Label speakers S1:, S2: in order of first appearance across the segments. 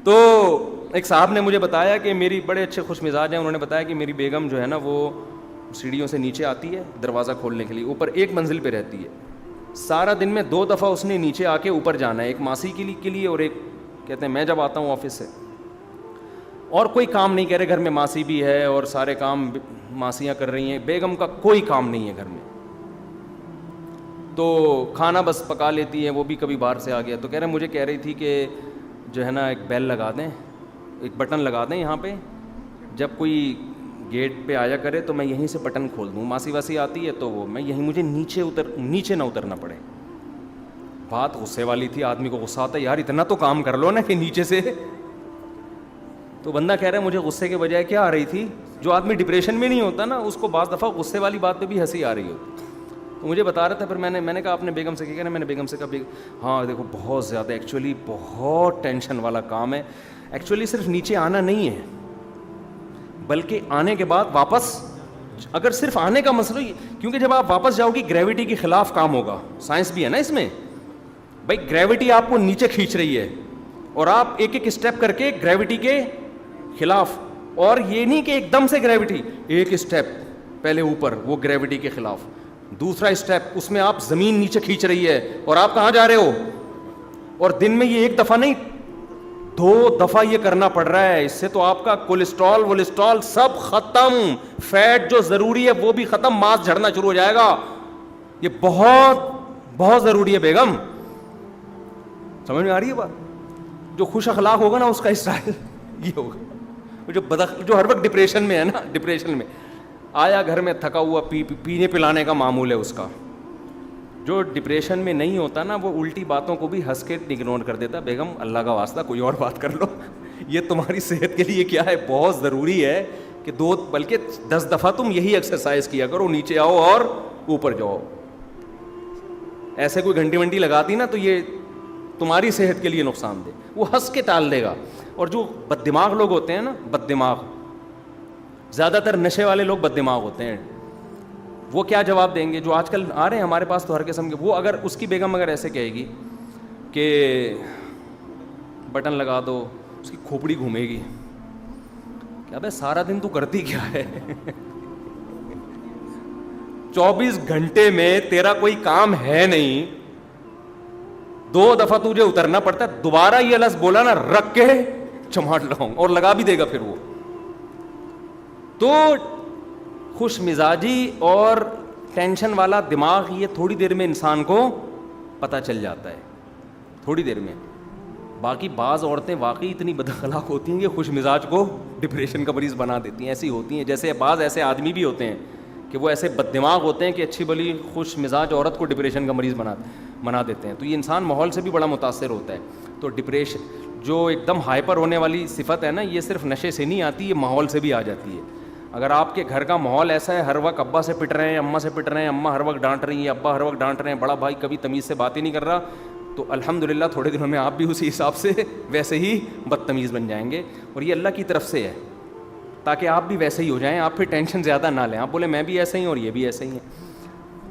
S1: تو ایک صاحب نے مجھے بتایا کہ میری بڑے اچھے خوش مزاج ہیں, انہوں نے بتایا کہ میری بیگم جو ہے نا وہ سیڑھیوں سے نیچے آتی ہے دروازہ کھولنے کے لیے, اوپر ایک منزل پہ رہتی ہے, سارا دن میں 2 دفعہ اس نے نیچے آ کے اوپر جانا ہے, ایک ماسی کے لیے اور ایک کہتے ہیں میں جب آتا ہوں آفس سے, اور کوئی کام نہیں کہہ رہے, گھر میں ماسی بھی ہے اور سارے کام ماسیاں کر رہی ہیں, بیگم کا کوئی کام نہیں ہے گھر میں, تو کھانا بس پکا لیتی ہے, وہ بھی کبھی باہر سے آ گیا. تو مجھے کہہ رہی تھی کہ جو ہے نا ایک بیل لگا دیں, ایک بٹن لگا دیں یہاں پہ, جب کوئی گیٹ پہ آیا کرے تو میں یہیں سے بٹن کھول دوں, ماسی واسی آتی ہے تو وہ میں یہیں, مجھے نیچے نہ اترنا پڑے. بات غصے والی تھی, آدمی کو غصہ آتا ہے یار اتنا تو کام کر لو نا کہ نیچے سے. تو بندہ کہہ رہا ہے مجھے غصے کے بجائے کیا آ رہی تھی, جو آدمی ڈپریشن میں نہیں ہوتا نا اس کو بعض دفعہ غصے والی بات پہ بھی ہنسی آ رہی ہوتی. تو مجھے بتا رہا تھا, پھر میں نے کہا آپ نے بیگم سے کیا, میں نے بیگم سے کہا ہاں دیکھو بہت زیادہ ایکچولی بہت ٹینشن والا کام ہے, ایکچولی صرف نیچے آنا نہیں ہے بلکہ آنے کے بعد واپس, اگر صرف آنے کا مسئلہ, کیونکہ جب آپ واپس جاؤ گی گریوٹی کے خلاف کام ہوگا, سائنس بھی ہے نا اس میں بھائی, گریوٹی آپ کو نیچے کھینچ رہی ہے اور آپ ایک ایک اسٹیپ کر کے گریوٹی کے خلاف, اور یہ نہیں کہ ایک دم سے گریوٹی, ایک اسٹیپ پہلے اوپر وہ گریوٹی کے خلاف, دوسرا اسٹیپ اس میں آپ زمین نیچے کھینچ رہی ہے اور آپ کہاں جا رہے ہو, اور دن میں یہ 1 دفعہ نہیں 2 دفعہ یہ کرنا پڑ رہا ہے. اس سے تو آپ کا کولیسٹرول سب ختم, فیٹ جو ضروری ہے وہ بھی ختم, ماس جھڑنا شروع ہو جائے گا. یہ بہت بہت ضروری ہے بیگم, سمجھ میں آ رہی ہے بات. جو خوش اخلاق ہوگا نا اس کا اسٹائل یہ ہوگا, جو ہر وقت ڈپریشن میں ہے نا, ڈپریشن میں آیا گھر میں تھکا ہوا, پینے پلانے کا معمول ہے اس کا. جو ڈپریشن میں نہیں ہوتا نا وہ الٹی باتوں کو بھی ہنس کے اگنور کر دیتا, بیگم اللہ کا واسطہ کوئی اور بات کر لو, یہ تمہاری صحت کے لیے کیا ہے بہت ضروری ہے کہ 2 بلکہ 10 دفعہ تم یہی ایکسرسائز کیا کرو, نیچے آؤ اور اوپر جاؤ. ایسے کوئی گھنٹی ونٹی لگاتی نا تو یہ تمہاری صحت کے لیے نقصان دہ, وہ ہنس کے ٹال دے گا. اور جو بد دماغ لوگ ہوتے ہیں نا, بد دماغ, زیادہ تر نشے والے لوگ بد دماغ ہوتے ہیں, وہ کیا جواب دیں گے, جو آج کل آ رہے ہیں ہمارے پاس تو ہر قسم کے, وہ اگر اس کی بیگم اگر ایسے کہے گی کہ بٹن لگا دو, اس کی کھوپڑی گھومے گی, کیا بھائی سارا دن تو کرتی کیا ہے 24 گھنٹے میں تیرا کوئی کام ہے نہیں, 2 دفعہ تجھے اترنا پڑتا ہے, دوبارہ یہ لفظ بولا نا رکھ کے چماٹ لاؤں, اور لگا بھی دے گا پھر وہ. تو خوش مزاجی اور ٹینشن والا دماغ یہ تھوڑی دیر میں انسان کو پتہ چل جاتا ہے, تھوڑی دیر میں. باقی بعض عورتیں واقعی اتنی بد اخلاق ہوتی ہیں کہ خوش مزاج کو ڈپریشن کا مریض بنا دیتی ہیں, ایسی ہوتی ہیں. جیسے بعض ایسے آدمی بھی ہوتے ہیں کہ وہ ایسے بد دماغ ہوتے ہیں کہ اچھی بلی خوش مزاج عورت کو ڈپریشن کا مریض بنا دیتے ہیں. تو یہ انسان ماحول سے بھی بڑا متاثر ہوتا ہے. تو ڈپریشن جو ایک دم ہائپر ہونے والی صفت ہے نا, یہ صرف نشے سے نہیں آتی, یہ ماحول سے بھی آ جاتی ہے. اگر آپ کے گھر کا ماحول ایسا ہے, ہر وقت ابا سے پٹ رہے ہیں, اماں سے پٹ رہے ہیں, اماں ہر وقت ڈانٹ رہی ہیں, ابا ہر وقت ڈانٹ رہے ہیں, بڑا بھائی کبھی تمیز سے بات ہی نہیں کر رہا, تو الحمدللہ تھوڑے دنوں میں آپ بھی اسی حساب سے ویسے ہی بدتمیز بن جائیں گے. اور یہ اللہ کی طرف سے ہے تاکہ آپ بھی ویسے ہی ہو جائیں, آپ پھر ٹینشن زیادہ نہ لیں, آپ بولیں میں بھی ایسا ہی ہوں اور یہ بھی ایسے ہی ہیں.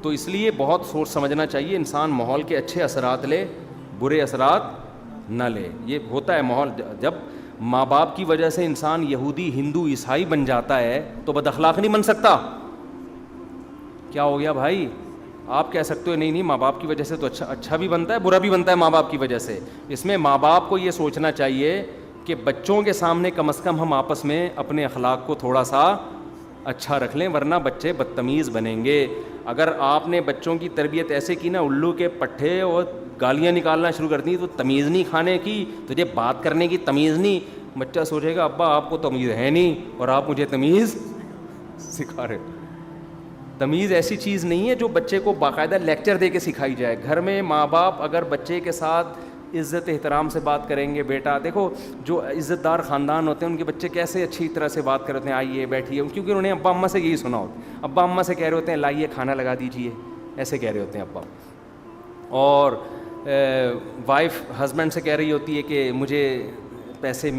S1: تو اس لیے بہت سوچ سمجھنا چاہیے, انسان ماحول کے اچھے اثرات لے, برے اثرات نہ لے. یہ ہوتا ہے ماحول, جب ماں باپ کی وجہ سے انسان یہودی, ہندو, عیسائی بن جاتا ہے تو بد اخلاق نہیں بن سکتا. کیا ہو گیا بھائی, آپ کہہ سکتے ہو نہیں ماں باپ کی وجہ سے تو اچھا بھی بنتا ہے, برا بھی بنتا ہے ماں باپ کی وجہ سے. اس میں ماں باپ کو یہ سوچنا چاہیے کہ بچوں کے سامنے کم از کم ہم آپس میں اپنے اخلاق کو تھوڑا سا اچھا رکھ لیں, ورنہ بچے بدتمیز بنیں گے. اگر آپ نے بچوں کی تربیت ایسے کی نا الو کے پٹھے اور گالیاں نکالنا شروع کر دی, تو تمیز نہیں کھانے کی, تجھے بات کرنے کی تمیز نہیں, بچہ سوچے گا ابا آپ کو تمیز ہے نہیں اور آپ مجھے تمیز سکھا رہے. تمیز ایسی چیز نہیں ہے جو بچے کو باقاعدہ لیکچر دے کے سکھائی جائے. گھر میں ماں باپ اگر بچے کے ساتھ عزت احترام سے بات کریں گے, بیٹا دیکھو جو عزت دار خاندان ہوتے ہیں ان کے بچے کیسے اچھی طرح سے بات کرتے ہیں, آئیے بیٹھیے, کیونکہ انہوں نے ابا اماں سے یہی سنا ہوتا ہے. ابا اماں سے کہہ رہے ہوتے ہیں لائیے کھانا لگا دیجیے, ایسے کہہ رہے ہوتے ہیں ابا. اور وائف ہسبینڈ سے کہہ رہی ہوتی ہے کہ مجھے پیسے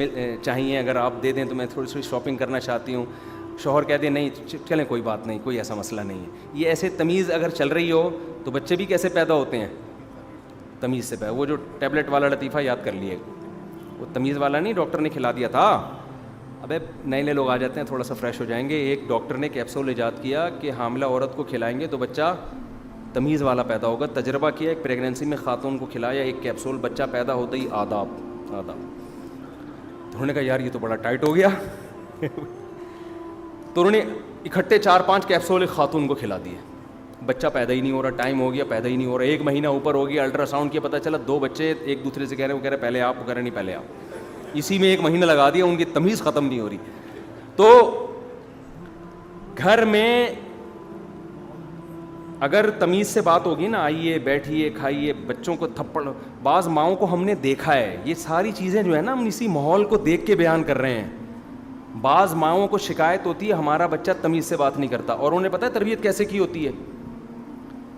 S1: چاہیے, اگر آپ دے دیں تو میں تھوڑی سی شاپنگ کرنا چاہتی ہوں. شوہر کہہ دیں نہیں چلیں کوئی بات نہیں, کوئی ایسا مسئلہ نہیں ہے. یہ ایسے تمیز اگر چل رہی ہو تو بچے بھی کیسے پیدا ہوتے ہیں, تمیز سے پیدا. وہ جو ٹیبلٹ والا لطیفہ یاد کر لیے, وہ تمیز والا نہیں ڈاکٹر نے کھلا دیا تھا. ابے نئے نئے لوگ آ جاتے ہیں تھوڑا سا فریش ہو جائیں گے. ایک ڈاکٹر نے کیپسول ایجاد کیا کہ حاملہ عورت کو کھلائیں گے تو بچہ تمیز والا پیدا ہوگا. تجربہ کیا, ایک پریگنینسی میں خاتون کو کھلایا ایک کیپسول, بچہ پیدا ہوتا ہی آداب. تو انہوں نے کہا یار یہ تو بڑا ٹائٹ ہو گیا. تو انہوں نے اکٹھے 4-5 کیپسول ایک خاتون کو کھلا دیے. بچہ پیدا ہی نہیں ہو رہا, ٹائم ہو گیا پیدا ہی نہیں ہو رہا, 1 مہینہ اوپر ہو گیا, الٹرا ساؤنڈ کیا پتہ چلا 2 بچے ایک دوسرے سے کہہ رہے ہیں, وہ کہہ رہے پہلے آپ, وہ کہہ رہے نہیں پہلے آپ. اسی میں 1 مہینہ لگا دیا, ان کی تمیز ختم نہیں ہو رہی. تو گھر میں اگر تمیز سے بات ہوگی نا, آئیے بیٹھیے کھائیے, بچوں کو تھپڑ, بعض ماؤں کو ہم نے دیکھا ہے, یہ ساری چیزیں جو ہے نا ہم اسی ماحول کو دیکھ کے بیان کر رہے ہیں. بعض ماؤں کو شکایت ہوتی ہے ہمارا بچہ تمیز سے بات نہیں کرتا, اور انہیں پتہ ہے تربیت کیسے کی ہوتی ہے.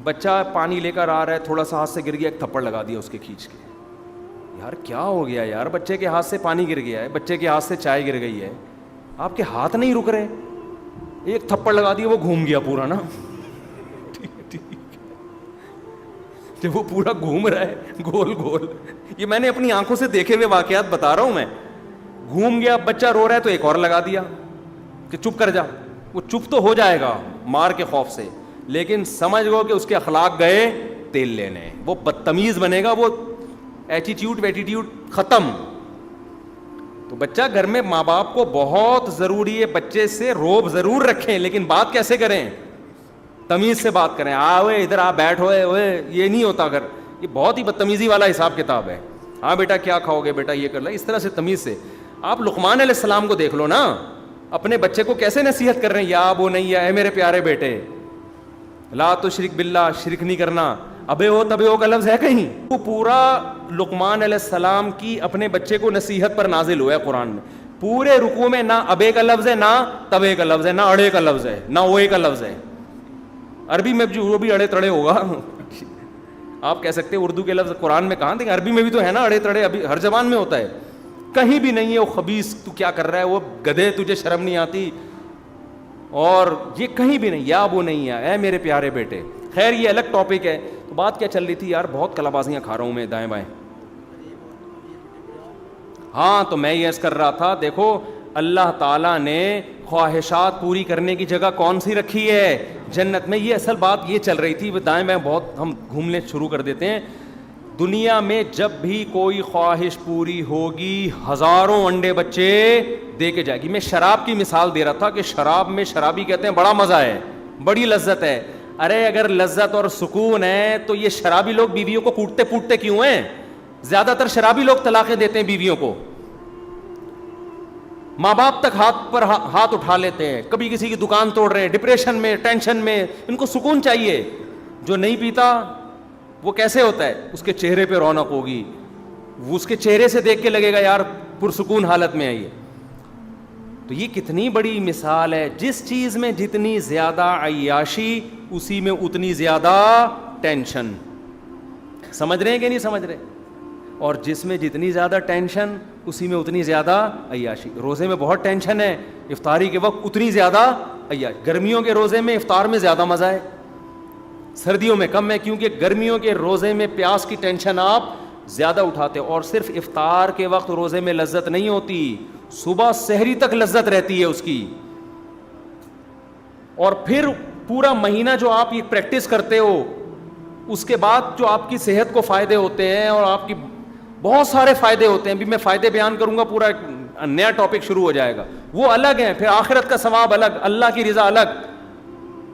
S1: بچہ پانی لے کر آ رہا ہے, تھوڑا سا ہاتھ سے گر گیا, ایک تھپڑ لگا دیا اس کے کھینچ کے. یار کیا ہو گیا یار, بچے کے ہاتھ سے پانی گر گیا ہے, بچے کے ہاتھ سے چائے گر گئی ہے, آپ کے ہاتھ نہیں رک رہے, ایک تھپڑ لگا دیا, وہ گھوم گیا پورا نا. جب وہ پورا گھوم رہا ہے گول گول, یہ میں نے اپنی آنکھوں سے دیکھے ہوئے واقعات بتا رہا ہوں میں. گھوم گیا, بچہ رو رہا ہے تو ایک اور لگا دیا کہ چپ کر جا. وہ چپ تو ہو جائے گا مار کے خوف سے, لیکن سمجھ گو کہ اس کے اخلاق گئے تیل لینے, وہ بدتمیز بنے گا, وہ ایٹیٹیوڈ ویٹیٹیوڈ ختم. تو بچہ گھر میں ماں باپ کو بہت ضروری ہے, بچے سے روب ضرور رکھیں, لیکن بات کیسے کریں, تمیز سے بات کریں. اوے ادھر آپ بیٹھو, اوے یہ نہیں ہوتا گھر, یہ بہت ہی بدتمیزی والا حساب کتاب ہے. ہاں بیٹا کیا کھاؤ گے, بیٹا یہ کر لو, اس طرح سے تمیز سے. آپ لقمان علیہ السلام کو دیکھ لو نا, اپنے بچے کو کیسے نصیحت کر رہے ہیں, یا ابو نہیں, اے میرے پیارے بیٹے, لا تشرک باللہ, شرک نہیں کرنا. ابے ہو تبے ہو کا لفظ ہے کہیں؟ وہ پورا لقمان علیہ السلام کی اپنے بچے کو نصیحت پر نازل ہوا ہے قرآن میں. پورے رکوع میں نہ ابے کا لفظ ہے, نہ تبے کا لفظ ہے, نہ اڑے کا لفظ ہے, نہ اوے کا لفظ ہے. عربی میں جو بھی اڑے تڑے ہوگا آپ کہہ سکتے ہیں, اردو کے لفظ قرآن میں کہاں تھے, عربی میں بھی تو ہے نا اڑے تڑے, ابھی ہر زبان میں ہوتا ہے. کہیں بھی نہیں ہے وہ خبیث تو کیا کر رہا ہے, وہ گدھے تجھے شرم نہیں آتی, اور یہ کہیں بھی نہیں. یا وہ نہیں ہے, اے میرے پیارے بیٹے. خیر یہ الگ ٹاپک ہے. تو بات کیا چل رہی تھی یار, بہت کلا بازیاں کھا رہا ہوں میں دائیں بائیں. ہاں تو میں یہ عرض کر رہا تھا, دیکھو اللہ تعالیٰ نے خواہشات پوری کرنے کی جگہ کون سی رکھی ہے, جنت میں. یہ اصل بات یہ چل رہی تھی, دائیں بائیں بہت ہم گھومنے شروع کر دیتے ہیں. دنیا میں جب بھی کوئی خواہش پوری ہوگی, ہزاروں انڈے بچے دے کے جائے گی. میں شراب کی مثال دے رہا تھا کہ شراب میں شرابی کہتے ہیں بڑا مزہ ہے, بڑی لذت ہے. ارے اگر لذت اور سکون ہے تو یہ شرابی لوگ بیویوں کو کوٹتے پوٹتے کیوں ہیں؟ زیادہ تر شرابی لوگ طلاقیں دیتے ہیں بیویوں کو, ماں باپ تک ہاتھ اٹھا لیتے ہیں, کبھی کسی کی دکان توڑ رہے ہیں, ڈپریشن میں, ٹینشن میں. ان کو سکون چاہیے. جو نہیں پیتا وہ کیسے ہوتا ہے, اس کے چہرے پہ رونق ہوگی, وہ اس کے چہرے سے دیکھ کے لگے گا یار پرسکون حالت میں آئیے. تو یہ کتنی بڑی مثال ہے, جس چیز میں جتنی زیادہ عیاشی اسی میں اتنی زیادہ ٹینشن. سمجھ رہے ہیں کہ نہیں سمجھ رہے؟ اور جس میں جتنی زیادہ ٹینشن اسی میں اتنی زیادہ عیاشی. روزے میں بہت ٹینشن ہے, افطاری کے وقت اتنی زیادہ عیاشی. گرمیوں کے روزے میں افطار میں زیادہ مزہ ہے, سردیوں میں کم ہے, کیونکہ گرمیوں کے روزے میں پیاس کی ٹینشن آپ زیادہ اٹھاتے. اور صرف افطار کے وقت روزے میں لذت نہیں ہوتی, صبح سحری تک لذت رہتی ہے اس کی. اور پھر پورا مہینہ جو آپ یہ پریکٹس کرتے ہو, اس کے بعد جو آپ کی صحت کو فائدے ہوتے ہیں, اور آپ کی بہت سارے فائدے ہوتے ہیں. بھی میں فائدے بیان کروں گا, پورا ایک نیا ٹاپک شروع ہو جائے گا, وہ الگ ہیں. پھر آخرت کا ثواب الگ, اللہ کی رضا الگ.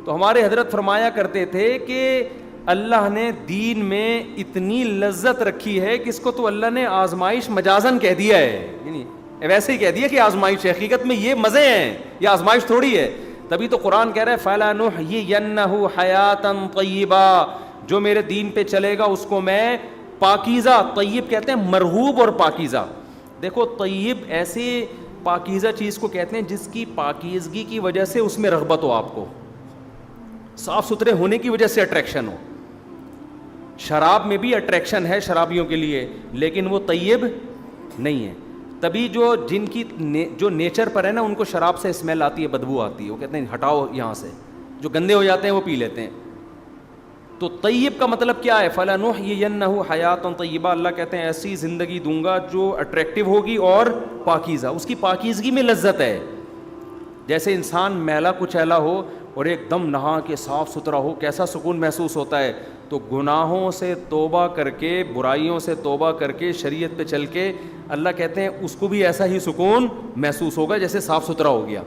S1: تو ہمارے حضرت فرمایا کرتے تھے کہ اللہ نے دین میں اتنی لذت رکھی ہے کہ اس کو تو اللہ نے آزمائش مجازن کہہ دیا ہے, یعنی ویسے ہی کہہ دیا کہ آزمائش. حقیقت میں یہ مزے ہیں, یہ آزمائش تھوڑی ہے. تبھی تو قرآن کہہ رہا ہے فَلَنُحْيِيَنَّهُ حَيَاةً طَيِّبًا, جو میرے دین پہ چلے گا اس کو میں پاکیزہ, طیب کہتے ہیں مرغوب اور پاکیزہ. دیکھو طیب ایسے پاکیزہ چیز کو کہتے ہیں جس کی پاکیزگی کی وجہ سے اس میں رغبت ہو, آپ کو صاف ستھرے ہونے کی وجہ سے اٹریکشن ہو. شراب میں بھی اٹریکشن ہے شرابیوں کے لیے, لیکن وہ طیب نہیں ہے. تبھی جو جن کی جو نیچر پر ہے نا, ان کو شراب سے اسمیل آتی ہے, بدبو آتی ہے, وہ کہتے ہیں ہٹاؤ یہاں سے. جو گندے ہو جاتے ہیں وہ پی لیتے ہیں. تو طیب کا مطلب کیا ہے؟ فَلَنُحْيِيَنَّهُ حَيَاةً طَيِّبَةً، اللہ کہتے ہیں ایسی زندگی دوں گا جو اٹریکٹیو ہوگی اور پاکیزہ، اس کی پاکیزگی میں لذت ہے. جیسے انسان میلا کچیلا ہو اور ایک دم نہا کے صاف ستھرا ہو، کیسا سکون محسوس ہوتا ہے. تو گناہوں سے توبہ کر کے، برائیوں سے توبہ کر کے، شریعت پہ چل کے، اللہ کہتے ہیں اس کو بھی ایسا ہی سکون محسوس ہوگا جیسے صاف ستھرا ہو گیا.